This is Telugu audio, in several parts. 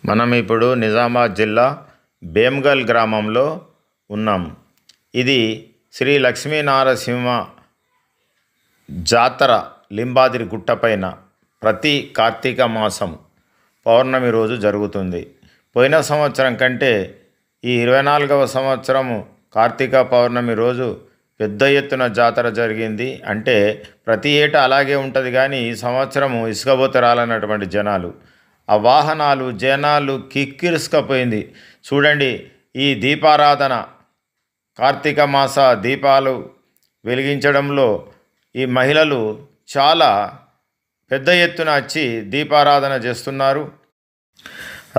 మనం ఇప్పుడు నిజామాబాద్ జిల్లా భీమ్గల్ గ్రామంలో ఉన్నాం. ఇది శ్రీ లక్ష్మీనారసింహ జాతర లింబాద్రి గుట్టపైన ప్రతి కార్తీక మాసం పౌర్ణమి రోజు జరుగుతుంది. పోయిన సంవత్సరం కంటే ఈ 24వ సంవత్సరము కార్తీక పౌర్ణమి రోజు పెద్ద ఎత్తున జాతర జరిగింది. అంటే ప్రతి ఏటా అలాగే ఉంటుంది, కానీ ఈ సంవత్సరము ఇసుకబోతరాలన్నటువంటి జనాలు, ఆ వాహనాలు, జనాలు కిక్కిరుసుకపోయింది. చూడండి, ఈ దీపారాధన కార్తీక మాస దీపాలు వెలిగించడంలో ఈ మహిళలు చాలా పెద్ద ఎత్తున వచ్చి దీపారాధన చేస్తున్నారు.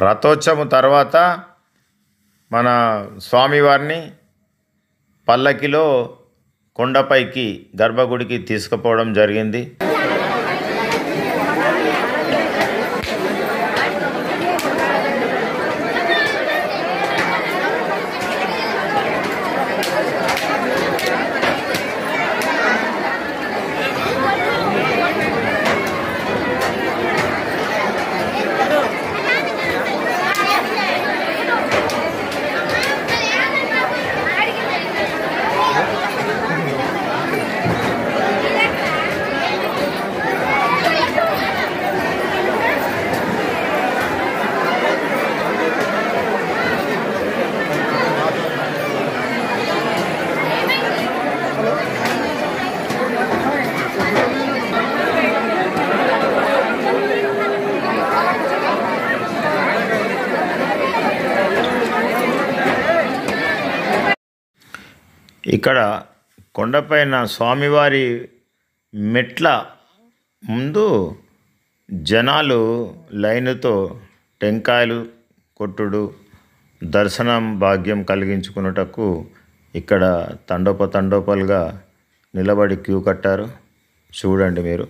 రథోత్సవం తర్వాత మన స్వామివారిని పల్లకిలో కొండపైకి గర్భగుడికి తీసుకుపోవడం జరిగింది. ఇక్కడ కొండపైన స్వామివారి మెట్ల ముందు జనాలు లైనుతో టెంకాయలు కొట్టుడు, దర్శనం భాగ్యం కలిగించుకున్నటకు ఇక్కడ తండోపలుగా నిలబడి క్యూ కట్టారు. చూడండి మీరు.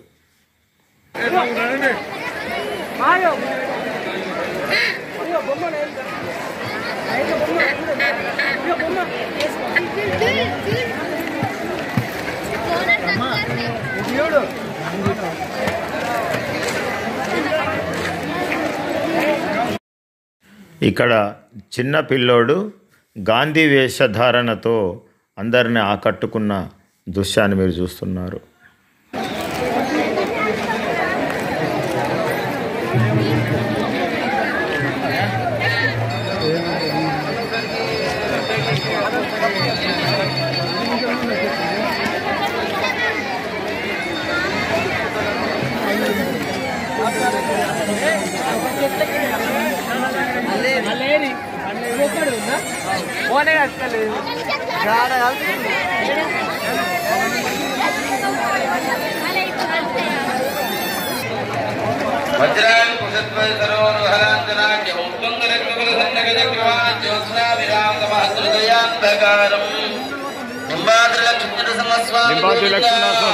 ఇక్కడ చిన్న పిల్లోడు గాంధీ వేషధారణతో అందరిని ఆకట్టుకున్న దృశ్యాన్ని మీరు చూస్తున్నారు.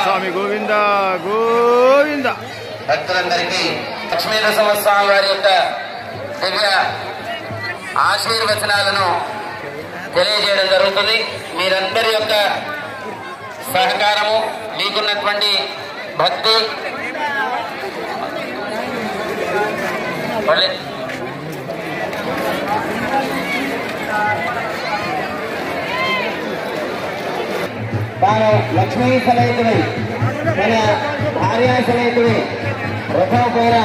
స్వామి గోవింద గోవింద. భక్తులందరికీ లక్ష్మీనరసింహస్వామి వారి యొక్క దివ్య ఆశీర్వచనాలను తెలియజేయడం జరుగుతుంది. మీరందరి యొక్క సహకారము, మీకున్నటువంటి భక్తి తాను లక్ష్మీ సమేతుడి, తన భార్యా సమేతుడి రథం పైన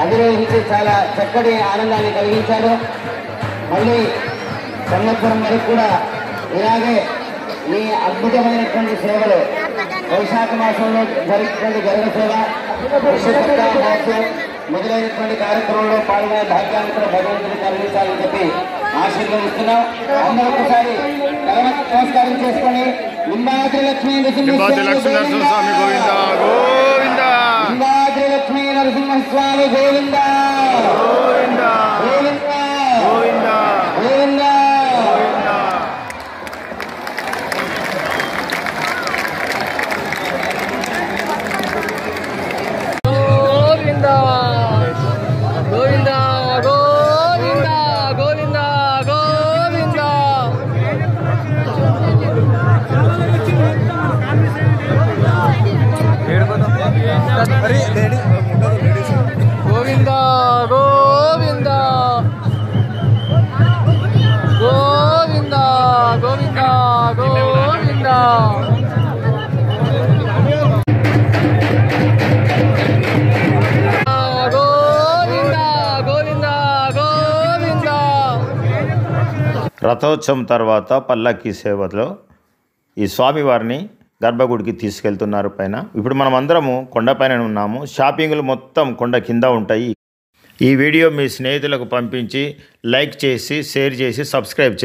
అధిరోహించి చాలా చక్కటి ఆనందాన్ని కలిగించారు. మళ్ళీ సంవత్సరం వరకు కూడా ఇలాగే ఈ అద్భుతమైనటువంటి సేవలు వైశాఖ మాసంలో జరిగినటువంటి గరుడ సేవ, మహోత్సవం మొదలైనటువంటి కార్యక్రమంలో పాల్గొనే భాగ్యాన్ని కూడా భగవంతుని కలిగించాలని చెప్పి ఆశీర్వదిస్తున్నాం. అందరూ ఒకసారి నమస్కారం చేసుకొని లింబాద్రి లక్ష్మీ నరసింహస్వామి గోవింద గోవింద, లింబాద్రి లక్ష్మీ నరసింహస్వామి గోవింద గోవింద గోవింద గోవింద గోవింద. గోవిందా. రథోత్సవం తర్వాత పల్లకి సేవలో ఈ స్వామివారిని గర్భగుడికి తీసుకెళ్తున్నారు పైన. ఇప్పుడు మనం అందరము కొండపైన ఉన్నాము. షాపింగ్లు మొత్తం కొండ కింద ఉంటాయి. ఈ వీడియో మీ స్నేహితులకు పంపించి లైక్ చేసి షేర్ చేసి సబ్స్క్రైబ్ చేయండి.